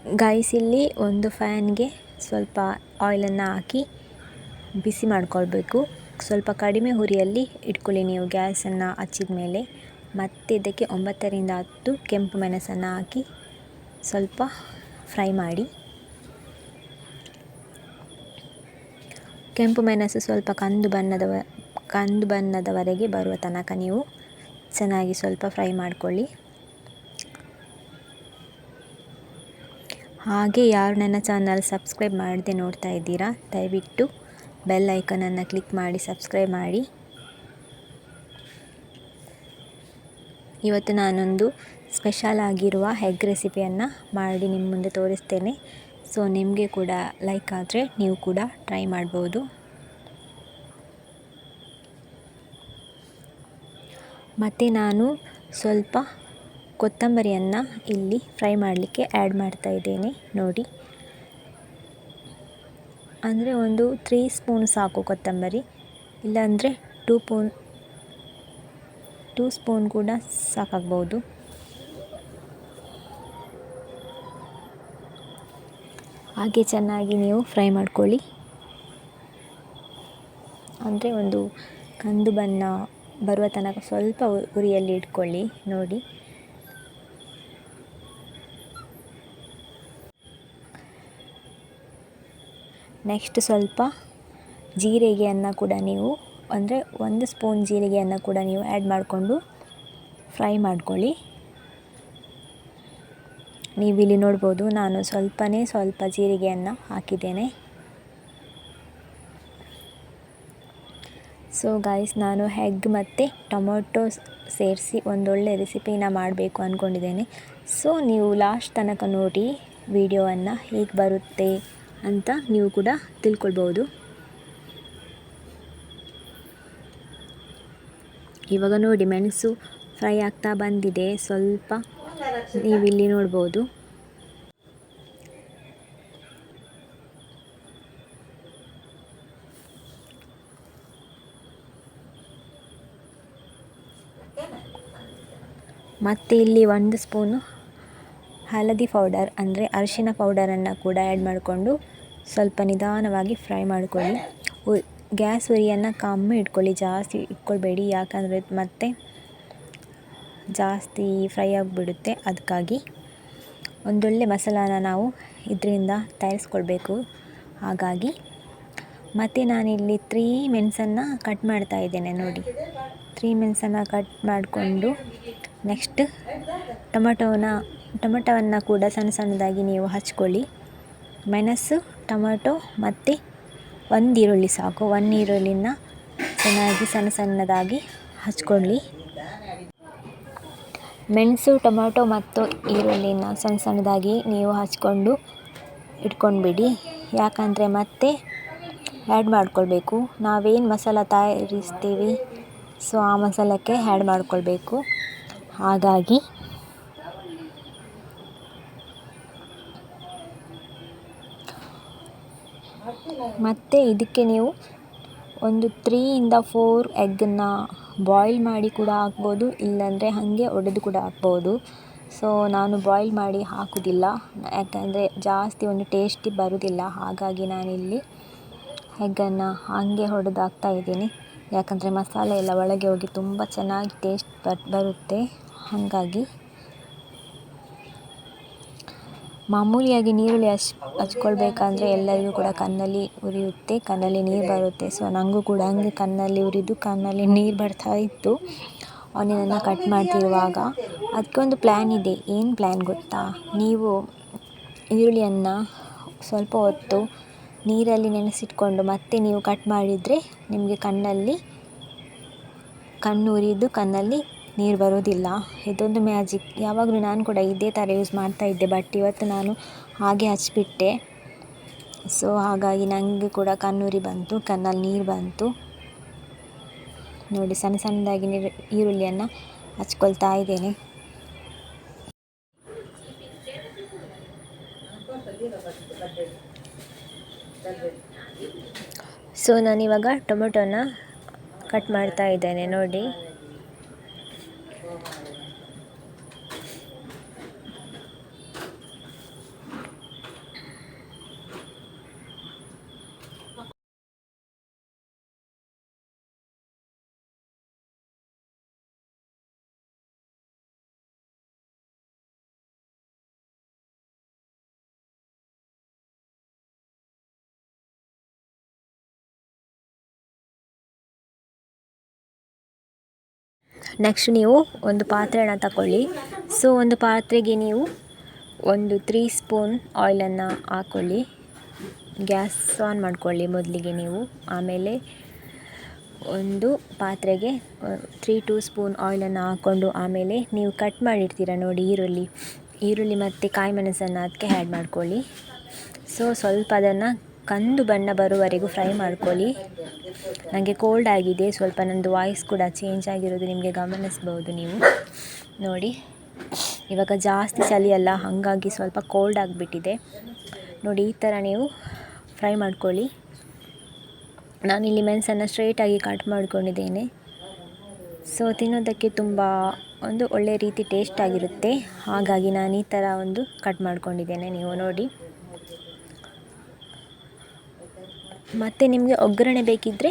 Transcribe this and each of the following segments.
Guys, ಇಲ್ಲಿ ಒಂದು ಫ್ಯಾನ್ಗೆ ಸ್ವಲ್ಪ ಆಯಿಲನ್ನು ಹಾಕಿ ಬಿಸಿ ಮಾಡ್ಕೊಳ್ಬೇಕು. ಸ್ವಲ್ಪ ಕಡಿಮೆ ಉರಿಯಲ್ಲಿ ಇಟ್ಕೊಳ್ಳಿ ನೀವು ಗ್ಯಾಸನ್ನು ಹಚ್ಚಿದ ಮೇಲೆ. ಮತ್ತು ಇದಕ್ಕೆ 9 ರಿಂದ 10 ಕೆಂಪು ಮೆಣಸನ್ನು ಹಾಕಿ ಸ್ವಲ್ಪ ಫ್ರೈ ಮಾಡಿ. ಕೆಂಪು ಮೆಣಸು ಸ್ವಲ್ಪ ಕಂದು ಬಣ್ಣದವರೆಗೆ ಬರುವ ತನಕ ನೀವು ಚೆನ್ನಾಗಿ ಸ್ವಲ್ಪ ಫ್ರೈ ಮಾಡಿಕೊಳ್ಳಿ. ಹಾಗೆ ಯಾರು ನನ್ನ ಚಾನಲ್ ಸಬ್ಸ್ಕ್ರೈಬ್ ಮಾಡದೆ ನೋಡ್ತಾ ಇದ್ದೀರಾ, ದಯವಿಟ್ಟು ಬೆಲ್ ಐಕನನ್ನು ಕ್ಲಿಕ್ ಮಾಡಿ ಸಬ್ಸ್ಕ್ರೈಬ್ ಮಾಡಿ. ಇವತ್ತು ನಾನೊಂದು ಸ್ಪೆಷಲ್ ಆಗಿರುವ ಎಗ್ ರೆಸಿಪಿಯನ್ನು ಮಾಡಿ ನಿಮ್ಮ ಮುಂದೆ ತೋರಿಸ್ತೇನೆ. ಸೊ ನಿಮಗೆ ಕೂಡ ಲೈಕ್ ಆದರೆ ನೀವು ಕೂಡ ಟ್ರೈ ಮಾಡ್ಬೋದು. ಮತ್ತು ನಾನು ಸ್ವಲ್ಪ ಕೊತ್ತಂಬರಿಯನ್ನು ಇಲ್ಲಿ ಫ್ರೈ ಮಾಡಲಿಕ್ಕೆ ಆ್ಯಡ್ ಮಾಡ್ತಾ ಇದ್ದೇನೆ ನೋಡಿ. ಅಂದರೆ ಒಂದು 3 ಸ್ಪೂನ್ ಸಾಕು ಕೊತ್ತಂಬರಿ, ಇಲ್ಲಾಂದರೆ 2 ಸ್ಪೂನ್ ಕೂಡ ಸಾಕಾಗ್ಬೋದು. ಹಾಗೆ ಚೆನ್ನಾಗಿ ನೀವು ಫ್ರೈ ಮಾಡ್ಕೊಳ್ಳಿ. ಅಂದರೆ ಒಂದು ಕಂದು ಬಣ್ಣ ಬರುವ ತನಕ ಸ್ವಲ್ಪ ಉರಿಯಲ್ಲಿ ಇಟ್ಕೊಳ್ಳಿ ನೋಡಿ. ನೆಕ್ಸ್ಟ್ ಸ್ವಲ್ಪ ಜೀರಿಗೆಯನ್ನು ಕೂಡ ನೀವು, ಅಂದರೆ 1 ಸ್ಪೂನ್ ಜೀರಿಗೆಯನ್ನು ಕೂಡ ನೀವು ಆ್ಯಡ್ ಮಾಡಿಕೊಂಡು ಫ್ರೈ ಮಾಡ್ಕೊಳ್ಳಿ. ನೀವಿಲ್ಲಿ ನೋಡ್ಬೋದು, ನಾನು ಸ್ವಲ್ಪ ಜೀರಿಗೆಯನ್ನು ಹಾಕಿದ್ದೇನೆ. ಸೊ ಗೈಸ್, ನಾನು ಎಗ್ ಮತ್ತು ಟೊಮೊಟೊ ಸೇರಿಸಿ ಒಂದೊಳ್ಳೆ ರೆಸಿಪಿನ ಮಾಡಬೇಕು ಅಂದ್ಕೊಂಡಿದ್ದೇನೆ. ಸೊ ನೀವು ಲಾಸ್ಟ್ ತನಕ ನೋಡಿ ವಿಡಿಯೋವನ್ನು, ಹೇಗೆ ಬರುತ್ತೆ ಅಂತ ನೀವು ಕೂಡ ತಿಳ್ಕೊಳ್ಬೋದು. ಇವಾಗ ನೋಡಿ, ಮೆಣಸು ಫ್ರೈ ಆಗ್ತಾ ಬಂದಿದೆ. ಸ್ವಲ್ಪ ನೀವಿಲ್ಲಿ ನೋಡ್ಬೋದು. ಮತ್ತು ಇಲ್ಲಿ 1 ಸ್ಪೂನು ಹಳದಿ ಪೌಡರ್ ಅಂದರೆ ಅರಿಶಿನ ಪೌಡರನ್ನು ಕೂಡ ಆ್ಯಡ್ ಮಾಡಿಕೊಂಡು ಸ್ವಲ್ಪ ನಿಧಾನವಾಗಿ ಫ್ರೈ ಮಾಡ್ಕೊಳ್ಳಿ. ಗ್ಯಾಸ್ ಉರಿಯನ್ನು ಕಮ್ಮಿ ಇಟ್ಕೊಳ್ಳಿ, ಜಾಸ್ತಿ ಇಟ್ಕೊಳ್ಬೇಡಿ, ಯಾಕಂದರೆ ಮತ್ತೆ ಜಾಸ್ತಿ ಫ್ರೈ ಆಗಿಬಿಡುತ್ತೆ. ಅದಕ್ಕಾಗಿ ಒಂದೊಳ್ಳೆ ಮಸಾಲಾನ ನಾವು ಇದರಿಂದ ತಯಾರಿಸ್ಕೊಳ್ಬೇಕು. ಹಾಗಾಗಿ ಮತ್ತು ನಾನಿಲ್ಲಿ 3 ಮೆಣಸನ್ನು ಕಟ್ ಮಾಡ್ತಾ ಇದ್ದೇನೆ ನೋಡಿ. 3 ಮೆಣಸನ್ನು ಕಟ್ ಮಾಡಿಕೊಂಡು ನೆಕ್ಸ್ಟ್ ಟೊಮೆಟೊವನ್ನು ಕೂಡ ಸಣ್ಣದಾಗಿ ನೀವು ಹಚ್ಕೊಳ್ಳಿ. ಮೆಣಸು, ಟೊಮೆಟೊ ಮತ್ತು 1 ಈರುಳ್ಳಿ ಸಾಕು. 1 ಈರುಳ್ಳಿನ ಚೆನ್ನಾಗಿ ಸಣ್ಣದಾಗಿ ಹಚ್ಕೊಳ್ಳಿ. ಮೆಣಸು, ಟೊಮೆಟೊ ಮತ್ತು ಈರುಳ್ಳಿನ ಸಣ್ಣದಾಗಿ ನೀವು ಹಚ್ಕೊಂಡು ಇಟ್ಕೊಂಡ್ಬಿಡಿ, ಯಾಕಂದರೆ ಮತ್ತೆ ಆ್ಯಡ್ ಮಾಡ್ಕೊಳ್ಬೇಕು. ನಾವೇನು ಮಸಾಲ ತಯಾರಿಸ್ತೀವಿ ಸೊ ಆ ಮಸಾಲಕ್ಕೆ ಆ್ಯಡ್ ಮಾಡ್ಕೊಳ್ಬೇಕು. ಹಾಗಾಗಿ ಮತ್ತು ಇದಕ್ಕೆ ನೀವು ಒಂದು 3 ರಿಂದ 4 ಎಗ್ಗನ್ನು ಬಾಯ್ಲ್ ಮಾಡಿ ಕೂಡ ಹಾಕ್ಬೋದು, ಇಲ್ಲಾಂದರೆ ಹಾಗೆ ಒಡೆದು ಕೂಡ ಹಾಕ್ಬೋದು. ಸೊ ನಾನು ಬಾಯ್ಲ್ ಮಾಡಿ ಹಾಕೋದಿಲ್ಲ, ಯಾಕಂದರೆ ಜಾಸ್ತಿ ಒಂದು ಟೇಸ್ಟಿ ಬರೋದಿಲ್ಲ. ಹಾಗಾಗಿ ನಾನಿಲ್ಲಿ ಎಗ್ಗನ್ನು ಹಾಗೆ ಹೊಡೆದು ಹಾಕ್ತಾ ಇದ್ದೀನಿ, ಯಾಕಂದರೆ ಮಸಾಲೆ ಎಲ್ಲ ಒಳಗೆ ಹೋಗಿ ತುಂಬ ಚೆನ್ನಾಗಿ ಟೇಸ್ಟ್ ಬರುತ್ತೆ. ಹಾಗಾಗಿ ಮಾಮೂಲಿಯಾಗಿ ನೀರುಳ್ಳಿ ಹಚ್ಕೊಳ್ಬೇಕಂದ್ರೆ ಎಲ್ಲರಿಗೂ ಕೂಡ ಕಣ್ಣಲ್ಲಿ ಉರಿಯುತ್ತೆ, ಕಣ್ಣಲ್ಲಿ ನೀರು ಬರುತ್ತೆ. ಸೊ ನನಗೂ ಕೂಡ ಹಂಗೆ ಕಣ್ಣಲ್ಲಿ ಉರಿದು ಕಣ್ಣಲ್ಲಿ ನೀರು ಬರ್ತಾ ಇತ್ತು ಆನಿಯನನ್ನು ಕಟ್ ಮಾಡ್ತಿರುವಾಗ. ಅದಕ್ಕೊಂದು ಪ್ಲ್ಯಾನ್ ಇದೆ. ಏನು ಪ್ಲ್ಯಾನ್ ಗೊತ್ತಾ? ನೀವು ಈರುಳ್ಳಿಯನ್ನು ಸ್ವಲ್ಪ ಹೊತ್ತು ನೀರಲ್ಲಿ ನೆನೆಸಿಟ್ಕೊಂಡು ಮತ್ತೆ ನೀವು ಕಟ್ ಮಾಡಿದರೆ ನಿಮಗೆ ಕಣ್ಣು ಉರಿದು ಕಣ್ಣಲ್ಲಿ ನೀರು ಬರೋದಿಲ್ಲ. ಇದೊಂದು ಮ್ಯಾಜಿಕ್. ಯಾವಾಗಲೂ ನಾನು ಕೂಡ ಇದೇ ಥರ ಯೂಸ್ ಮಾಡ್ತಾ ಇದ್ದೆ, ಬಟ್ ಇವತ್ತು ನಾನು ಹಾಗೆ ಹಚ್ಚಿಬಿಟ್ಟೆ. ಸೊ ಹಾಗಾಗಿ ನನಗೆ ಕೂಡ ಕಣ್ಣುರಿ ಬಂತು, ಕಣ್ಣಲ್ಲಿ ನೀರು ಬಂತು ನೋಡಿ. ಸಣ್ಣದಾಗಿ ಈರುಳ್ಳಿಯನ್ನು ಹಚ್ಕೊಳ್ತಾ ಇದ್ದೇನೆ. ಸೊ ನಾನಿವಾಗ ಟೊಮೆಟೊನ ಕಟ್ ಮಾಡ್ತಾ ಇದ್ದೇನೆ ನೋಡಿ. ನೆಕ್ಸ್ಟ್ ನೀವು ಒಂದು ಪಾತ್ರೆನ ತಗೊಳ್ಳಿ. ಸೊ ಒಂದು ಪಾತ್ರೆಗೆ ನೀವು ಒಂದು 3 ಸ್ಪೂನ್ ಆಯಿಲನ್ನು ಹಾಕ್ಕೊಳ್ಳಿ. ಗ್ಯಾಸ್ ಆನ್ ಮಾಡ್ಕೊಳ್ಳಿ ಮೊದಲಿಗೆ ನೀವು. ಆಮೇಲೆ ಒಂದು ಪಾತ್ರೆಗೆ 2 ಸ್ಪೂನ್ ಆಯಿಲನ್ನು ಹಾಕ್ಕೊಂಡು ಆಮೇಲೆ ನೀವು ಕಟ್ ಮಾಡಿರ್ತೀರ ನೋಡಿ ಈರುಳ್ಳಿ ಮತ್ತು ಕಾಯಿ ಮೆಣಸನ್ನು ಅದಕ್ಕೆ ಆ್ಯಡ್ ಮಾಡ್ಕೊಳ್ಳಿ. ಸೊ ಸ್ವಲ್ಪ ಅದನ್ನು ಕಂದು ಬಣ್ಣ ಬರುವವರೆಗೂ ಫ್ರೈ ಮಾಡ್ಕೊಳ್ಳಿ. ನನಗೆ ಕೋಲ್ಡ್ ಆಗಿದೆ, ಸ್ವಲ್ಪ ನನ್ನದು ವಾಯ್ಸ್ ಕೂಡ ಚೇಂಜ್ ಆಗಿರೋದು ನಿಮಗೆ ಗಮನಿಸ್ಬೋದು ನೀವು ನೋಡಿ. ಇವಾಗ ಜಾಸ್ತಿ ಚಳಿ ಅಲ್ಲ, ಹಾಗಾಗಿ ಸ್ವಲ್ಪ ಕೋಲ್ಡ್ ಆಗಿಬಿಟ್ಟಿದೆ ನೋಡಿ. ಈ ಥರ ನೀವು ಫ್ರೈ ಮಾಡ್ಕೊಳ್ಳಿ. ನಾನಿಲ್ಲಿ ಮೆಣಸನ್ನು ಸ್ಟ್ರೈಟಾಗಿ ಕಟ್ ಮಾಡ್ಕೊಂಡಿದ್ದೇನೆ. ಸೊ ತಿನ್ನೋದಕ್ಕೆ ತುಂಬ ಒಂದು ಒಳ್ಳೆ ರೀತಿ ಟೇಸ್ಟ್ ಆಗಿರುತ್ತೆ, ಹಾಗಾಗಿ ನಾನು ಈ ಥರ ಒಂದು ಕಟ್ ಮಾಡ್ಕೊಂಡಿದ್ದೇನೆ ನೀವು ನೋಡಿ. ಮತ್ತು ನಿಮಗೆ ಒಗ್ಗರಣೆ ಬೇಕಿದ್ದರೆ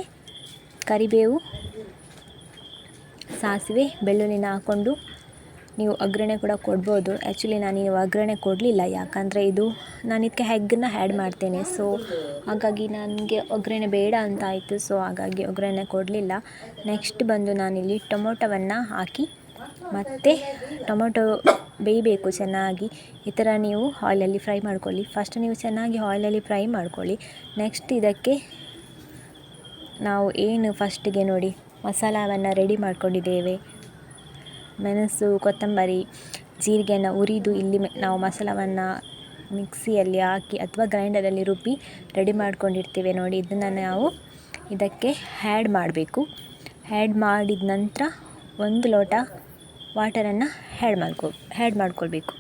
ಕರಿಬೇವು, ಸಾಸಿವೆ, ಬೆಳ್ಳುಳ್ಳಿನ ಹಾಕ್ಕೊಂಡು ನೀವು ಒಗ್ಗರಣೆ ಕೂಡ ಕೊಡ್ಬೋದು. ಆ್ಯಕ್ಚುಲಿ ನಾನು ಒಗ್ಗರಣೆ ಕೊಡಲಿಲ್ಲ, ಯಾಕಂದರೆ ನಾನು ಇದಕ್ಕೆ ಎಗ್ಗನ್ನು ಆ್ಯಡ್ ಮಾಡ್ತೇನೆ. ಸೊ ಹಾಗಾಗಿ ನನಗೆ ಒಗ್ಗರಣೆ ಬೇಡ ಅಂತ ಆಯಿತು. ಸೊ ಹಾಗಾಗಿ ಒಗ್ಗರಣೆ ಕೊಡಲಿಲ್ಲ. ನೆಕ್ಸ್ಟ್ ಬಂದು ನಾನಿಲ್ಲಿ ಟೊಮೊಟೊವನ್ನು ಹಾಕಿ ಮತ್ತು ಟೊಮೊಟೊ ಬೇಯಬೇಕು ಚೆನ್ನಾಗಿ. ಈ ಥರ ನೀವು ಆಯಿಲಲ್ಲಿ ಫ್ರೈ ಮಾಡ್ಕೊಳ್ಳಿ. ಫಸ್ಟ್ ನೀವು ಚೆನ್ನಾಗಿ ಆಯಿಲಲ್ಲಿ ಫ್ರೈ ಮಾಡ್ಕೊಳ್ಳಿ. ನೆಕ್ಸ್ಟ್ ಇದಕ್ಕೆ ನಾವು ಏನು ಫಸ್ಟಿಗೆ ನೋಡಿ ಮಸಾಲವನ್ನು ರೆಡಿ ಮಾಡ್ಕೊಂಡಿದ್ದೇವೆ. ಮೆಣಸು, ಕೊತ್ತಂಬರಿ, ಜೀರಿಗೆಯನ್ನು ಹುರಿದು ಇಲ್ಲಿ ನಾವು ಮಸಾಲವನ್ನು ಮಿಕ್ಸಿಯಲ್ಲಿ ಹಾಕಿ ಅಥವಾ ಗ್ರೈಂಡರಲ್ಲಿ ರುಬ್ಬಿ ರೆಡಿ ಮಾಡ್ಕೊಂಡಿರ್ತೇವೆ ನೋಡಿ. ಇದನ್ನು ನಾವು ಇದಕ್ಕೆ ಆ್ಯಡ್ ಮಾಡಬೇಕು. ಆ್ಯಡ್ ಮಾಡಿದ ನಂತರ 1 ಲೋಟ ವಾಟರನ್ನು ಆ್ಯಡ್ ಮಾಡ್ಕೊಳ್ಬೇಕು.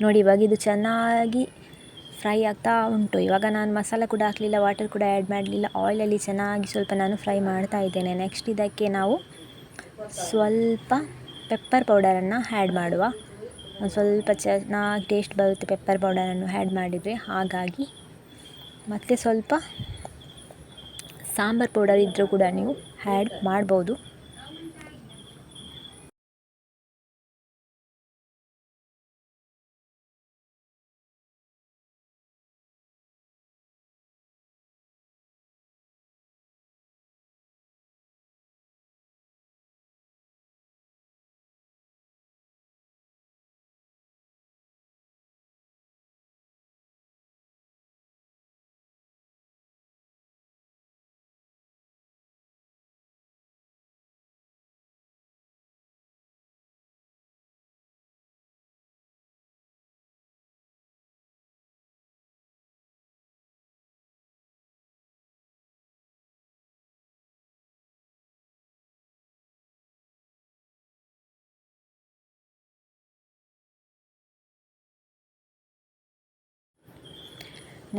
ನೋಡಿ ಇವಾಗ ಇದು ಚೆನ್ನಾಗಿ ಫ್ರೈ ಆಗ್ತಾ ಉಂಟು. ಇವಾಗ ನಾನು ಮಸಾಲ ಕೂಡ ಹಾಕಲಿಲ್ಲ, ವಾಟರ್ ಕೂಡ ಆ್ಯಡ್ ಮಾಡಲಿಲ್ಲ. ಆಯಿಲಲ್ಲಿ ಚೆನ್ನಾಗಿ ಸ್ವಲ್ಪ ನಾನು ಫ್ರೈ ಮಾಡ್ತಾ ಇದ್ದೇನೆ. ನೆಕ್ಸ್ಟ್ ಇದಕ್ಕೆ ನಾವು ಸ್ವಲ್ಪ ಪೆಪ್ಪರ್ ಪೌಡರನ್ನು ಆ್ಯಡ್ ಮಾಡುವ. ಒಂದು ಸ್ವಲ್ಪ ಚೆನ್ನಾಗಿ ಟೇಸ್ಟ್ ಬರುತ್ತೆ ಪೆಪ್ಪರ್ ಪೌಡರನ್ನು ಆ್ಯಡ್ ಮಾಡಿದರೆ. ಹಾಗಾಗಿ ಮತ್ತು ಸ್ವಲ್ಪ ಸಾಂಬಾರು ಪೌಡರ್ ಇದ್ದರೂ ಕೂಡ ನೀವು ಆ್ಯಡ್ ಮಾಡ್ಬೋದು.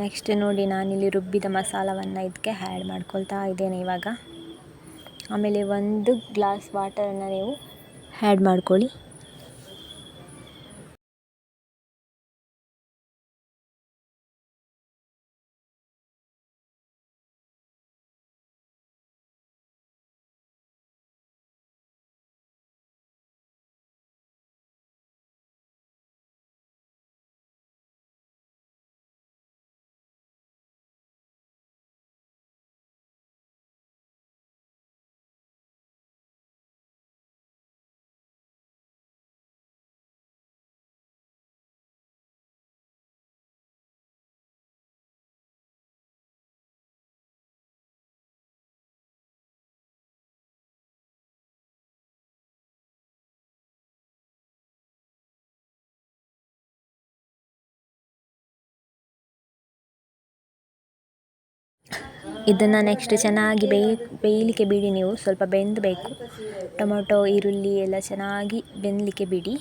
ನೆಕ್ಸ್ಟ್ ನೋಡಿ ನಾನಿಲ್ಲಿ ರುಬ್ಬಿದ ಮಸಾಲವನ್ನು ಇದಕ್ಕೆ ಆ್ಯಡ್ ಮಾಡ್ಕೊಳ್ತಾ ಇದ್ದೇನೆ ಇವಾಗ. ಆಮೇಲೆ 1 ಗ್ಲಾಸ್ ವಾಟರನ್ನು ನೀವು ಆ್ಯಡ್ ಮಾಡ್ಕೊಳ್ಳಿ. ಇದನ್ನು ನೆಕ್ಸ್ಟ್ ಚೆನ್ನಾಗಿ ಬೇಯಲಿಕ್ಕೆ ಬಿಡಿ. ನೀವು ಸ್ವಲ್ಪ ಬೆಂದಬೇಕು. ಟೊಮೊಟೊ ಈರುಳ್ಳಿ ಎಲ್ಲ ಚೆನ್ನಾಗಿ ಬೆಂದಲಿಕ್ಕೆ ಬಿಡಿ.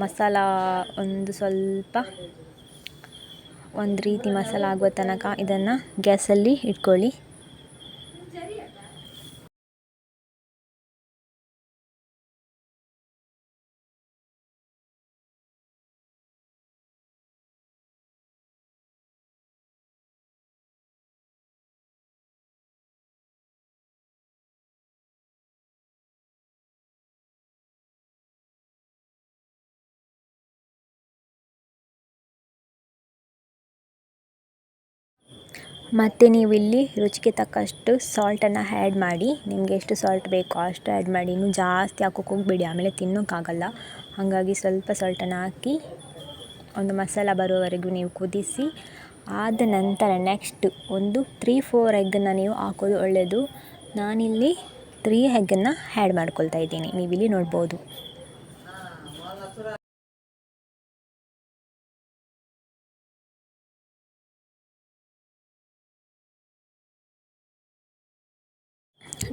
ಮಸಾಲ ಒಂದು ರೀತಿ ಮಸಾಲ ಆಗುವ ತನಕ ಇದನ್ನು ಗ್ಯಾಸಲ್ಲಿ ಇಟ್ಕೊಳ್ಳಿ. ಮತ್ತು ನೀವು ಇಲ್ಲಿ ರುಚಿಗೆ ತಕ್ಕಷ್ಟು ಸಾಲ್ಟನ್ನು ಆ್ಯಡ್ ಮಾಡಿ. ನಿಮಗೆ ಎಷ್ಟು ಸಾಲ್ಟ್ ಬೇಕೋ ಅಷ್ಟು ಆ್ಯಡ್ ಮಾಡಿ. ಇನ್ನೂ ಜಾಸ್ತಿ ಹಾಕೋಕೆ ಹೋಗಬೇಡಿ, ಆಮೇಲೆ ತಿನ್ನೋಕ್ಕಾಗಲ್ಲ. ಹಾಗಾಗಿ ಸ್ವಲ್ಪ ಸಾಲ್ಟನ್ನು ಹಾಕಿ ಒಂದು ಮಸಾಲ ಬರುವವರೆಗೂ ನೀವು ಕುದಿಸಿ. ಆದ ನಂತರ ನೆಕ್ಸ್ಟ್ ಒಂದು 3-4 ಎಗ್ಗನ್ನು ನೀವು ಹಾಕೋದು ಒಳ್ಳೆಯದು. ನಾನಿಲ್ಲಿ 3 ಎಗ್ಗನ್ನು ಆ್ಯಡ್ ಮಾಡ್ಕೊಳ್ತಾ ಇದ್ದೀನಿ, ನೀವಿಲ್ಲಿ ನೋಡ್ಬೋದು.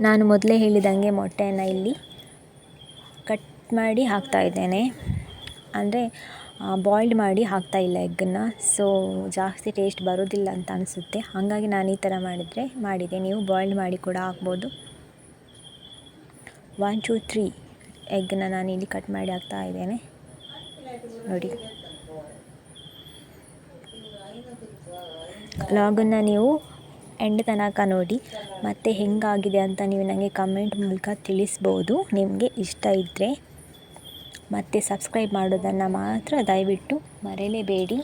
ನಾನು ಮೊದಲೇ ಹೇಳಿದಂಗೆ ಮೊಟ್ಟೆಯನ್ನು ಇಲ್ಲಿ ಕಟ್ ಮಾಡಿ ಹಾಕ್ತಾಯಿದ್ದೇನೆ. ಅಂದರೆ ಬಾಯ್ಲ್ಡ್ ಮಾಡಿ ಹಾಕ್ತಾಯಿಲ್ಲ ಎಗ್ಗನ್ನು. ಸೊ ಜಾಸ್ತಿ ಟೇಸ್ಟ್ ಬರೋದಿಲ್ಲ ಅಂತ ಅನಿಸುತ್ತೆ. ಹಾಗಾಗಿ ನಾನು ಈ ಥರ ಮಾಡಿದೆ. ನೀವು ಬಾಯ್ಲ್ಡ್ ಮಾಡಿ ಕೂಡ ಹಾಕ್ಬೋದು. 1 2 3 ಎಗ್ಗನ್ನು ನಾನಿಲ್ಲಿ ಕಟ್ ಮಾಡಿ ಹಾಕ್ತಾಯಿದ್ದೇನೆ ನೋಡಿ. ಲಾಗನ್ನು ನೀವು ಎಂಡ್ ತನಕ ನೋಡಿ. ಮತ್ತು ಹೆಂಗಾಗಿದೆ ಅಂತ ನೀವು ನನಗೆ ಕಮೆಂಟ್ ಮೂಲಕ ತಿಳಿಸ್ಬೋದು, ನಿಮಗೆ ಇಷ್ಟ ಇದ್ದರೆ. ಮತ್ತು ಸಬ್ಸ್ಕ್ರೈಬ್ ಮಾಡೋದನ್ನು ಮಾತ್ರ ದಯವಿಟ್ಟು ಮರೆಯಲೇಬೇಡಿ.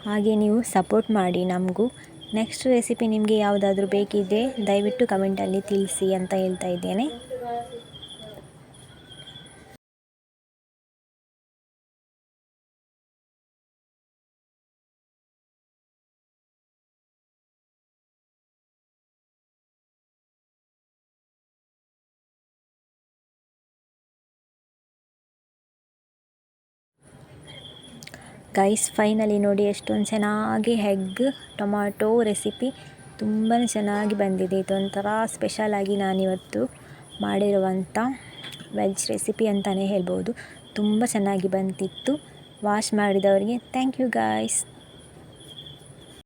ಹಾಗೆ ನೀವು ಸಪೋರ್ಟ್ ಮಾಡಿ ನಮಗೂ. ನೆಕ್ಸ್ಟ್ ರೆಸಿಪಿ ನಿಮಗೆ ಯಾವುದಾದ್ರೂ ಬೇಕಿದ್ದರೆ ದಯವಿಟ್ಟು ಕಮೆಂಟಲ್ಲಿ ತಿಳಿಸಿ ಅಂತ ಹೇಳ್ತಾ ಇದ್ದೇನೆ. ಗೈಸ್ ಫೈನಲಿ ನೋಡಿ ಎಷ್ಟೊಂದು ಚೆನ್ನಾಗಿ ಎಗ್ ಟೊಮ್ಯಾಟೊ ರೆಸಿಪಿ ತುಂಬಾ ಚೆನ್ನಾಗಿ ಬಂದಿದೆ. ಇದೊಂಥರ ಸ್ಪೆಷಲಾಗಿ ನಾನಿವತ್ತು ಮಾಡಿರುವಂಥ ವೆಜ್ ರೆಸಿಪಿ ಅಂತಲೇ ಹೇಳ್ಬೋದು. ತುಂಬ ಚೆನ್ನಾಗಿ ಬಂದಿತ್ತು. ವಾಚ್ ಮಾಡಿದವರಿಗೆ ಥ್ಯಾಂಕ್ ಯು ಗೈಸ್.